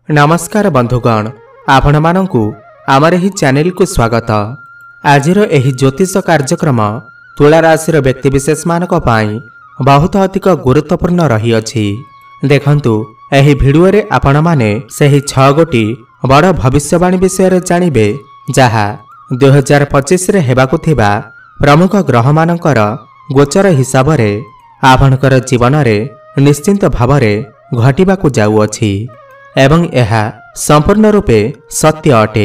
नमस्कार बंधुगण, आपण मानंकु आमर एही चैनल को स्वागत। आजिर एही ज्योतिष कार्यक्रम तुला राशि व्यक्तिविशेष मानक पाई बहुत अधिक गुरुत्वपूर्ण रही अछि। देखंतु एही भिडियो रे आपण माने सही 6 गोटी बड़ भविष्यवाणी विषय रे जानिबे जहा 2025 रे हेबाकु थिबा प्रमुख ग्रह मानकर गोचर हिसाब रे आपणकर जीवन रे निश्चिंत भाव रे घटिबाकु जाउ अछि एवं यह संपूर्ण रूपे सत्य अटे।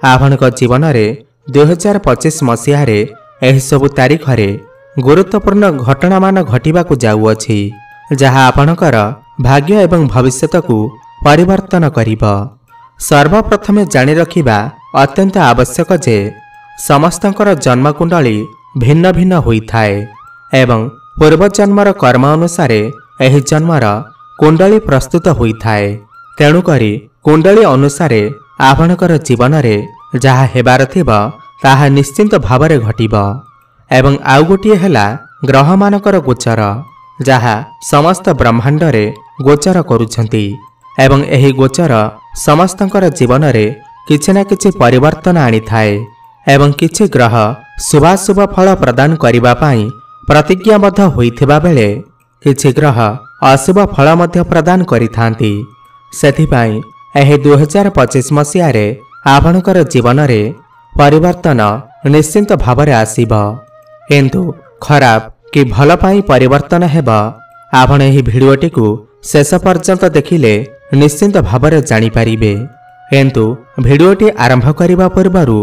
आपणक जीवन रे 2025 मसीह रे एही सबु तारीख रे गुरुत्वपूर्ण घटना मान घटिबाकु जाउ अछि जहा आपणकर भाग्य एवं भविष्यत को परिवर्तन करिब। सर्वप्रथमे जानि रखिबा अत्यंत आवश्यक जे समस्तंकर जन्म कुंडली भिन्न भिन्न होइथाए एवं पूर्व जन्मर कर्म अनुसार एही जन्मर कुंडली प्रस्तुत होइथाए। तेणुकरी कुंडली अनुसार आपणकर जीवन रे जहा हेबार थिबा ताहा निश्चिंत भावरे घटिब। एवं आउ गोटिए हेला ग्रह मानकर गोचर जहा समस्त ब्रह्मांड रे गोचर करुछंती एवं एही गोचर समस्तंकर जीवन रे किछि ना किछि परिवर्तन आनी थाए एवं किछि ग्रह शुभाशुभ फल प्रदान करिबा पाई प्रतिज्ञाबद्ध होइथिबा बेले किछि ग्रह अशुभ फल मध्य प्रदान करिथांती। सेथिपाई एही 2025 मसीह रे आपणकर जीवन रे परिवर्तन निश्चिंत भावरे आसीब। किंतु खराब कि भल पाई परिवर्तन हेबा आपण एही भिडियोटी को शेष पर्यंत देखिले निश्चिंत भावरे जानि परिबे। किंतु भिडियोटी आरंभ करिबा पूर्वरु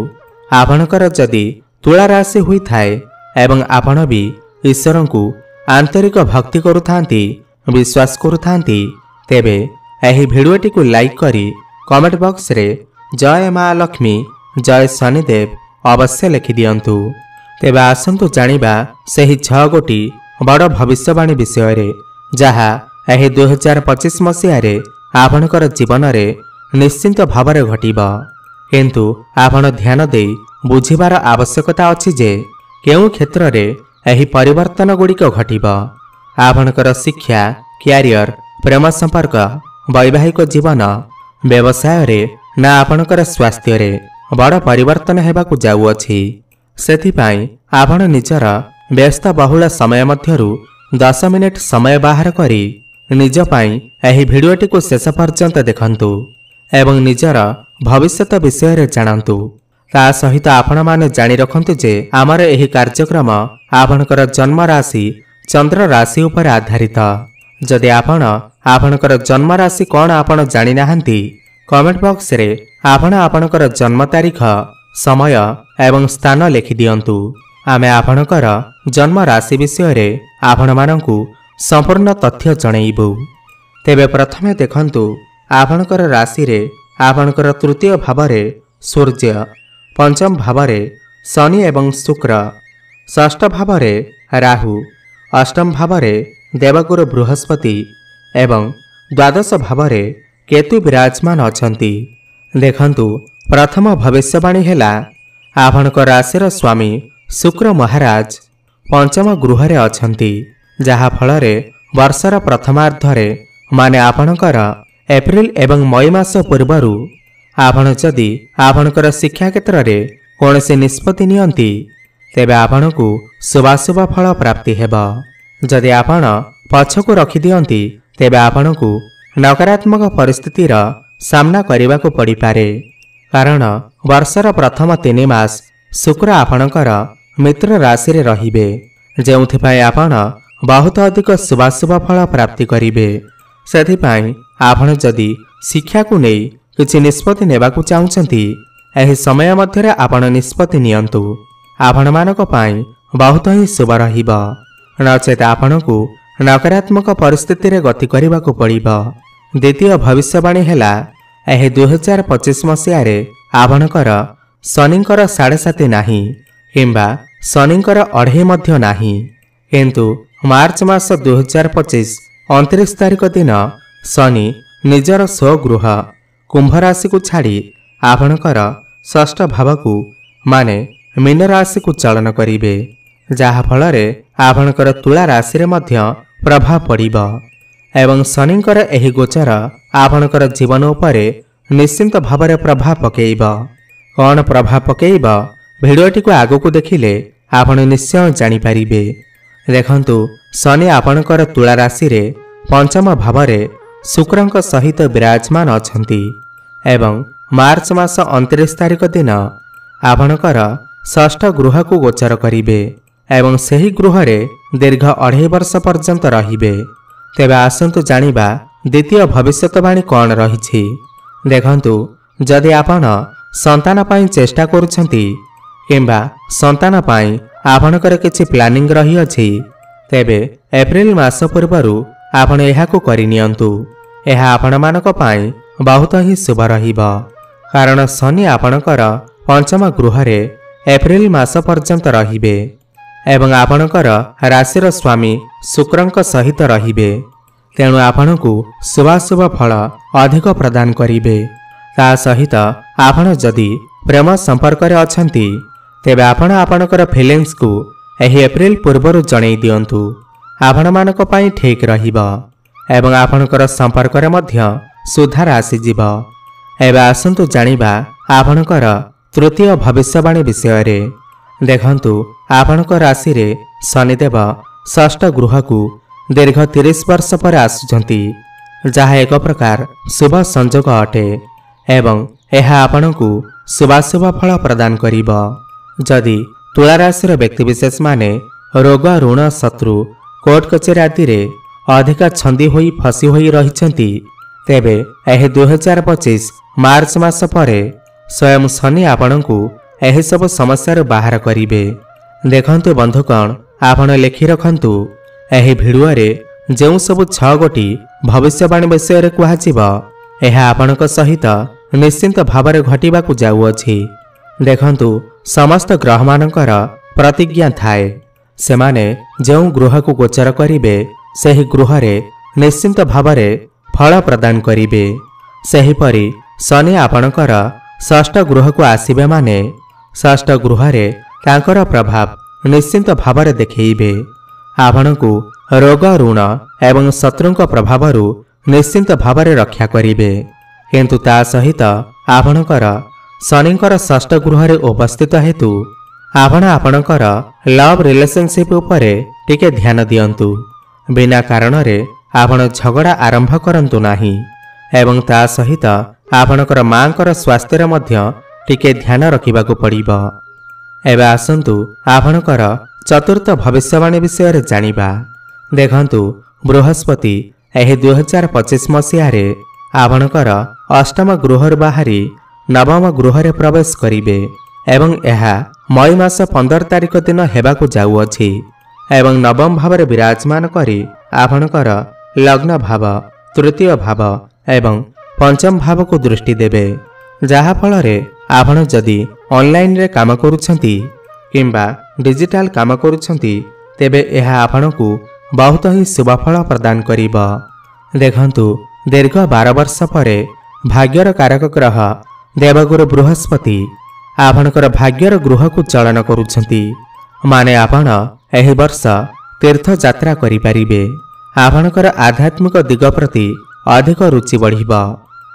आपणकर जदि तुला राशि होई थाए एवं आपण भी ईश्वर को आंतरिक भक्ति करुथांती विश्वास करुथांती तेबे एही भिडियोटी को लाइक करी कमेंट बॉक्स रे जय मां लक्ष्मी जय शनिदेव अवश्य लिखि दियंतु। तेबे आसंतु जानिबा सही 6 गोटी बड़ भविष्यवाणी विषय रे जहा एही 2025 मसीह रे आपणकर जीवन रे निश्चिंत भावरे घटिब। किंतु आपण ध्यान दे बुझिबार आवश्यकता अछि जे केउ क्षेत्र रे एही परिवर्तन गुड़िक घटिब। आपणकर शिक्षा, क्यारियर, प्रेम संपर्क, वैवाहिक जीवन, व्यवसाय रे ना आपणकर स्वास्थ्य रे बड़ परिवर्तन हेबाकु जाउ अछि। सेथिपाई आपण निजर व्यस्त बहुल समय मध्यरु 10 मिनिट समय बाहर करी निज पाई एही भिडियोटी को शेष पर्यंत देखंतु एवं निजर भविष्यत विषय रे जानंतु। ता सहित आपण माने जानि रखंतु जे आमर एही कार्यक्रम आपणकर जन्म राशि चंद्र राशि उपर आधारित। जदि आपण आपणकर जन्म राशि कोन आपण जानि नाहंती कमेंट बॉक्स रे आपण आपणकर जन्म तारीख, समय एवं स्थान लिखि दियंतु। आमे आपणकर जन्म राशि विषय रे आपण मानंकु संपूर्ण तथ्य जणैबु। तेबे प्रथमे देखंतु आपणकर राशि रे आपणकर तृतीय भाव रे सूर्य, पंचम भाव रे शनि एवं शुक्र, षष्ठ भाव रे राहु, अष्टम भाव रे देवगुरु बृहस्पति एवं द्वादश भाव रे केतु विराजमान अछंती। देखंतु प्रथम भविष्यवाणी हेला आपणकर राशिर स्वामी शुक्र महाराज पंचम गृह रे अछंती जहा फल रे वर्षर प्रथमार्ध रे माने आपणकर एप्रिल एवं मई मास पूर्वरु आपण जदि आपणकर शिक्षा क्षेत्र रे कोनसे निष्पत्ति नियंती तेबे आपणकु शुभाशुभ फल प्राप्ति हेबा। जदि आपण पछकु रखि दियंती तेबे आपणकु नकारात्मक परिस्थितिर सामना करिबाकु पड़ी पारे। कारण वर्षर प्रथम 3 मास शुक्र आपणकर मित्र राशि रे रहिबे जेउथिपाई आपण बहुत अधिक शुभाशुभ फल प्राप्ति करिबे। सेथिपाई आपण जदि शिक्षा को नै किछि निष्पत्ति नेबाकु चाहुचंती एही समय मध्यरे आपण निष्पत्ति नियंतु। आपण मानक पाई बहुत ही शुभ रहिब नचेत आपणकु नकारात्मक परिस्थिति रे गति करिबाकु पड़िब। द्वितीय भविष्यवाणी हेला एही 2025 मसीह रे आपणकर शनिंकर 7.5 नाही किंबा शनिंकर 2.5 मध्य नाही। किंतु मार्च मास 2025 29 तारिख दिन शनि निजर स्वगृह कुंभ राशि को छाड़ी आपणकर षष्ठ भाव को माने मीन राशि को चलन करिवे जहा फल रे आपणकर तुला राशि रे मध्य प्रभाव पड़िब एवं शनिंकर एही गोचर आपणकर जीवन उपरे निश्चिंत भाव प्रभाव पकेइब। कौन प्रभाव पकेइब भिडियोटी को आगो को देखिले आपण निश्चय जानिपारिबे। देखंतु शनि आपणकर तुला राशि रे पंचम भाव शुक्रंक सहित विराजमान अछंती एवं मार्च मास 29 तारिख दिन आपणकर षष्ठ गृह को गोचर करिवे एवं सही गृह रे दीर्घ 2.5 वर्ष पर्यंत रहिबे। तेबे आसंतु जानिबा द्वितीय भविष्यवाणी कौन रही। देखंतु जदि आपण संतान पाई चेष्टा करुछंती किंबा संतान पाई आपणकर किछि प्लानिंग रही अछि तेबे एप्रिल मास पूर्वरु आपण एहाकु करिनियंतु। एहा आपण मानक पाई बहुत ही शुभ रहिबा कारण शनि आपणकर पंचम गृह रे एप्रिल मास पर्यंत रहिबे एवं आपणकर राशिर स्वामी शुक्रंक सहित रहिबे। तेणु आपणकु शुभाशुभ फल अधिक प्रदान करिबे। ता सहित आपण जदि प्रेम संपर्क रे अछंती तेबे आपण आपणकर फीलिंग्स को एही एप्रिल पूर्वरु जणै दियंतु। आपण मानक पाई ठीक रहिबा एवं आपणकर संपर्क रे मध्य सुधार आसीजिब। एबे आसंतु जानिबा आपणकर तृतीय भविष्यवाणी विषय रे। देखंतु आपणक राशि रे शनिदेव षष्ठ गृह को दीर्घ 30 वर्ष पर आसुछंती जहा एक प्रकार शुभ संयोग अटे एवं यह आपणकु शुभाशुभ फल प्रदान करिब। जदि तुला राशिर व्यक्तिविशेष माने रोग ऋण शत्रु कोर्ट कचेरी आदि रे अधिक छंदी होई फसी होई रहिछंती तेबे एह 2025 मार्च मास परे स्वयं शनि आपणकु एही सब समस्या बाहर करिवे। देखंतु बंधुगण आपण लिखि रखंतु एही भिडियो रे जेउ सब 6 गोटी भविष्यवाणी विषय रे कुहाजिब एहा आपणक सहित निश्चिंत भाव रे घटिबाकु जाउअछि। देखंतु समस्त ग्रह मानकर प्रतिज्ञा थाए सेमाने जेउ गृह को गोचर करिवे सेही गृह रे निश्चिंत भाव रे फल प्रदान करिवे। सेही परि शनि आपणकर षष्ठ गृह को आसीबे माने षष्ठ गृह रे तांकर प्रभाव निश्चिंत भाव रे देखैबे। आपणकु रोग ऋण एवं शत्रुंक प्रभावरु निश्चिंत भाव रे रक्षा करिवे। किंतु ता सहित आपणकर शनिंकर षष्ठ गृह रे उपस्थित हेतु आपणकर लव रिलेशनशिप उपरे टिके ध्यान दियंतु। बिना कारण रे आपण झगड़ा आरंभ करंतु नाही एवं ता सहित आपणकर मांकर स्वास्थ्य रे मध्य टिके ध्यान रखिबाकु पड़िबो। एबे आसंतु आपणकर चतुर्थ भविष्यवाणी विषय रे जानिबा। देखंतु बृहस्पति एही 2025 मसीहा रे आपणकर अष्टम गृह रे बाहरी नवम गृह रे प्रवेश करिवे एवं एहा मई मास 15 तारिख दिन हेबाकु जाउअछि एवं नवम भाव रे विराजमान करी आपणकर लग्न भाव तृतीय भाव एवं पंचम भाव को दृष्टि देवे। जहा फल रे आपण जदि ऑनलाइन रे काम करूछंती किंबा डिजिटल काम करूछंती तेबे एहा आपणकु बहुत ही शुभ फल प्रदान करिबा। देखंतु दीर्घ 12 वर्ष परे भाग्यर कारक ग्रह देवगुरु बृहस्पति आपणकर भाग्यर गृह को चलन करूछंती माने आपण एही वर्ष तीर्थ यात्रा करि परिबे। आपणकर आध्यात्मिक दिग प्रति अधिक रुचि बढ़िबा।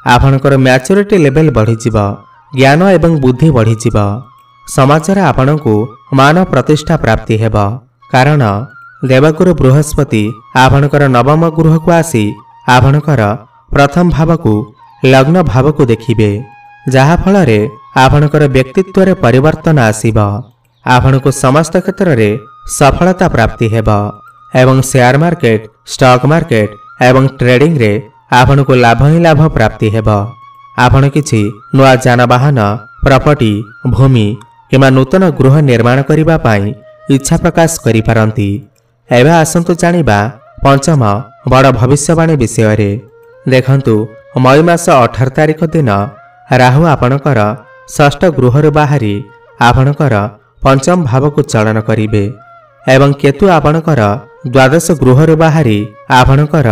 आपणकर मैच्योरिटी लेवल बढ़िजिबा ज्ञान एवं बुद्धि बढ़िजिबा। समाज रे आपणकु मान प्रतिष्ठा प्राप्ति हेबा कारण देवगुरु बृहस्पति आपणकर नवम गृह को आसी आपणकर प्रथम भाव को लग्न भाव को देखिबे जहा फल रे आपणकर व्यक्तित्व रे परिवर्तन आसीबा। आपणकु समस्त क्षेत्र रे सफलता प्राप्ति हेबा एवं शेयर मार्केट स्टॉक मार्केट एवं ट्रेडिंग रे आपणकु लाभ ही लाभ प्राप्ति हेबा। आपण किछि नुआ जानवाहन प्रॉपर्टी भूमि किमा नूतन गृह निर्माण करिबा पाई इच्छा प्रकाश करि पारंती। एबे आसंतु जानिबा पंचम बड़ भविष्यवाणी विषय रे। देखंतु मई मास 18 तारिख दिन राहु आपणकर षष्ठ गृह रे बाहरी आपणकर पंचम भाव को चलन करिवे एवं केतु आपणकर द्वादश गृह रे बाहरी आपणकर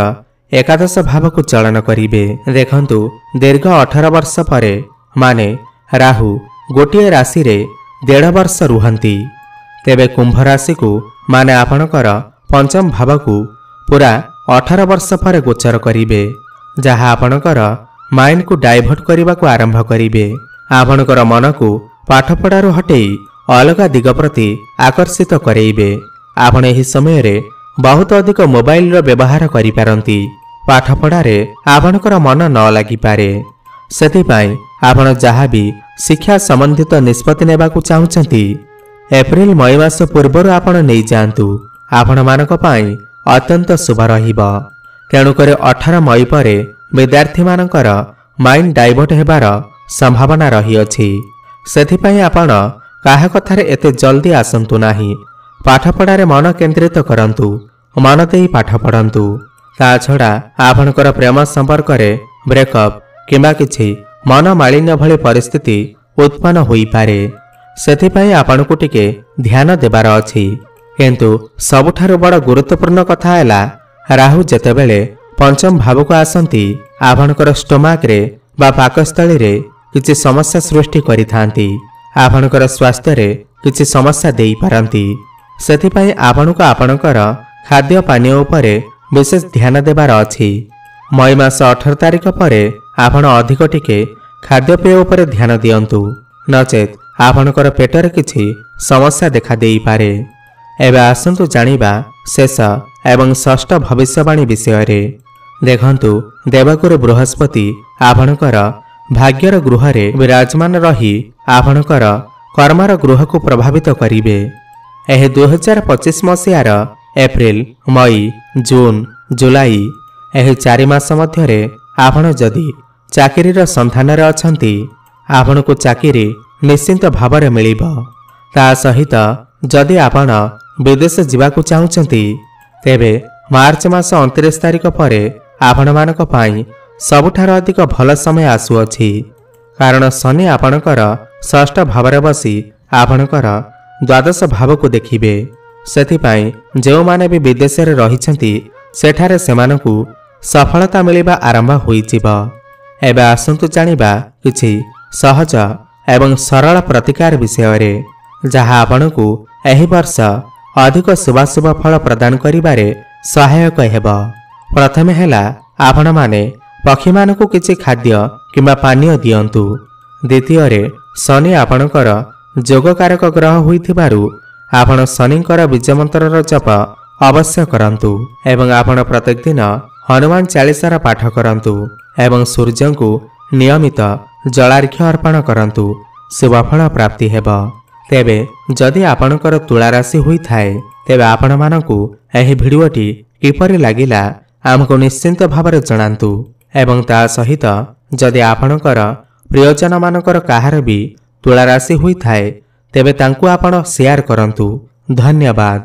एकादश भाव को चलन करिवे। देखंतु दीर्घ 18 वर्ष परे माने राहु गोटे राशि रे 1.5 वर्ष रुहंती तेबे कुंभ राशि को माने आपणकर पंचम भाव को पूरा 18 ବର୍ଷ ପରେ ଗୋଚର କରିବେ, ଯାହା ଆପଣଙ୍କର ମାଇଣ୍ଡକୁ ଡାଇଭର୍ଟ କରିବାକୁ ଆରମ୍ଭ କରିବେ। ଆପଣଙ୍କର ମନକୁ ପାଠପଢ଼ାରୁ ହଟେଇ ଅଲଗା ଦିଗ ପ୍ରତି ଆକର୍ଷିତ କରେଇବେ। ଆପଣ ଏହି ସମୟରେ ବହୁତ ଅଧିକ ମୋବାଇଲର ବ୍ୟବହାର କରିପାରନ୍ତି। ପାଠପଢ଼ାରେ ଆପଣଙ୍କର ମନ ନ ଲାଗିପାରେ। ସେଥିପାଇଁ ଆପଣ ଯାହା ବି ଶିକ୍ଷା ସମ୍ବନ୍ଧିତ ନିଷ୍ପତ୍ତି ନେବାକୁ ଚାହୁଁଛନ୍ତି, ଏପ୍ରିଲ ମଇ ମାସ ପୂର୍ବରୁ ଆପଣ ନେଇଯାଆନ୍ତୁ। ଆପଣମାନଙ୍କ ପାଇଁ ଅତ୍ୟନ୍ତ ଶୁଭ ରହିବ। ତେଣୁକରି 18 ମଇ ପରେ ବିଦ୍ୟାର୍ଥୀମାନଙ୍କର ମାଇଣ୍ଡ ଡାଇଭର୍ଟ ହେବାର ସମ୍ଭାବନା ରହିଅଛି। ସେଥିପାଇଁ ଆପଣ କାହା କଥାରେ ଏତେ ଜଲ୍ଦି ଆସନ୍ତୁ ନାହିଁ। ପାଠପଢ଼ାରେ ମନ କେନ୍ଦ୍ରିତ କରନ୍ତୁ। ମନ ଦେଇ ପାଠ ପଢ଼ନ୍ତୁ। ତା ଛଡ଼ା ଆପଣଙ୍କର ପ୍ରେମ ସମ୍ପର୍କରେ ବ୍ରେକଅପ୍ କିମ୍ବା କିଛି ମନମାଳିନ୍ୟ ଭଳି ପରିସ୍ଥିତି ଉତ୍ପନ୍ନ ହୋଇପାରେ। ସେଥିପାଇଁ ଆପଣଙ୍କୁ ଟିକେ ଧ୍ୟାନ ଦେବାର ଅଛି। କିନ୍ତୁ ସବୁଠାରୁ ବଡ଼ ଗୁରୁତ୍ୱପୂର୍ଣ୍ଣ କଥା ହେଲା, ରାହୁ ଯେତେବେଳେ ପଞ୍ଚମ ଭାବକୁ ଆସନ୍ତି, ଆପଣଙ୍କର ଷ୍ଟୋମାକରେ ବା ପାକସ୍ଥଳୀରେ କିଛି ସମସ୍ୟା ସୃଷ୍ଟି କରିଥାନ୍ତି। ଆପଣଙ୍କର ସ୍ୱାସ୍ଥ୍ୟରେ କିଛି ସମସ୍ୟା ଦେଇପାରନ୍ତି। ସେଥିପାଇଁ ଆପଣଙ୍କୁ ଆପଣଙ୍କର ଖାଦ୍ୟ ପାନୀୟ ଉପରେ ବିଶେଷ ଧ୍ୟାନ ଦେବାର ଅଛି। ମଇ ମାସ 18 ତାରିଖ ପରେ ଆପଣ ଅଧିକ ଟିକେ ଖାଦ୍ୟପେୟ ଉପରେ ଧ୍ୟାନ ଦିଅନ୍ତୁ, ନଚେତ୍ ଆପଣଙ୍କର ପେଟରେ କିଛି ସମସ୍ୟା ଦେଖା ଦେଇପାରେ। ଏବେ ଆସନ୍ତୁ ଜାଣିବା ଶେଷ ଏବଂ ଷଷ୍ଠ ଭବିଷ୍ୟବାଣୀ ବିଷୟରେ। ଦେଖନ୍ତୁ, ଦେବଗୁରୁ ବୃହସ୍ପତି ଆପଣଙ୍କର ଭାଗ୍ୟର ଗୃହରେ ବିରାଜମାନ ରହି ଆପଣଙ୍କର କର୍ମର ଗୃହକୁ ପ୍ରଭାବିତ କରିବେ। ଏହି 2025 ମସିହାର ଏପ୍ରିଲ, ମଇ, ଜୁନ, ଜୁଲାଇ ଏହି 4 ମାସ ମଧ୍ୟରେ ଆପଣ ଯଦି ଚାକିରିର ସନ୍ଧାନରେ ଅଛନ୍ତି, ଆପଣଙ୍କୁ ଚାକିରି ନିଶ୍ଚିନ୍ତ ଭାବରେ ମିଳିବ। ତା ସହିତ ଯଦି ଆପଣ ବିଦେଶ ଯିବାକୁ ଚାହୁଁଛନ୍ତି, ତେବେ ମାର୍ଚ୍ଚ ମାସ 29 ତାରିଖ ପରେ ଆପଣମାନଙ୍କ ପାଇଁ ସବୁଠାରୁ ଅଧିକ ଭଲ ସମୟ ଆସୁଅଛି। କାରଣ ଶନି ଆପଣଙ୍କର ଷଷ୍ଠ ଭାବରେ ବସି ଆପଣଙ୍କର ଦ୍ୱାଦଶ ଭାବକୁ ଦେଖିବେ। ସେଥିପାଇଁ ଯେଉଁମାନେ ବି ବିଦେଶରେ ରହିଛନ୍ତି, ସେଠାରେ ସେମାନଙ୍କୁ ସଫଳତା ମିଳିବା ଆରମ୍ଭ ହୋଇଯିବ। ଏବେ ଆସନ୍ତୁ ଜାଣିବା କିଛି ସହଜ ଏବଂ ସରଳ ପ୍ରତିକାର ବିଷୟରେ, ଯାହା ଆପଣଙ୍କୁ ଏହି ବର୍ଷ ଅଧିକ ଶୁଭାଶୁଭ ଫଳ ପ୍ରଦାନ କରିବାରେ ସହାୟକ ହେବ। ପ୍ରଥମେ ହେଲା, ଆପଣମାନେ ପକ୍ଷୀମାନଙ୍କୁ କିଛି ଖାଦ୍ୟ କିମ୍ବା ପାନୀୟ ଦିଅନ୍ତୁ। ଦ୍ୱିତୀୟରେ, ଶନି ଆପଣଙ୍କର ଯୋଗକାରକ ଗ୍ରହ ହୋଇଥିବାରୁ ଆପଣ ଶନିଙ୍କର ବୀଜମନ୍ତ୍ରର ଜପ ଅବଶ୍ୟ କରନ୍ତୁ ଏବଂ ଆପଣ ପ୍ରତ୍ୟେକ ଦିନ ହନୁମାନ ଚାଳିଶାର ପାଠ କରନ୍ତୁ ଏବଂ ସୂର୍ଯ୍ୟଙ୍କୁ ନିୟମିତ ଜଳାର୍ଘ୍ୟ ଅର୍ପଣ କରନ୍ତୁ। ଶୁଭଫଳ ପ୍ରାପ୍ତି ହେବ। ତେବେ ଯଦି ଆପଣଙ୍କର ତୁଳା ରାଶି ହୋଇଥାଏ, ତେବେ ଆପଣମାନଙ୍କୁ ଏହି ଭିଡ଼ିଓଟି କିପରି ଲାଗିଲା ଆମକୁ ନିଶ୍ଚିନ୍ତ ଭାବରେ ଜଣାନ୍ତୁ ଏବଂ ତା ସହିତ ଯଦି ଆପଣଙ୍କର ପ୍ରିୟଜନମାନଙ୍କର କାହାର ବି ତୁଳା ରାଶି ହୋଇଥାଏ, ତେବେ ତାଙ୍କୁ ଆପଣ ସେୟାର କରନ୍ତୁ। ଧନ୍ୟବାଦ।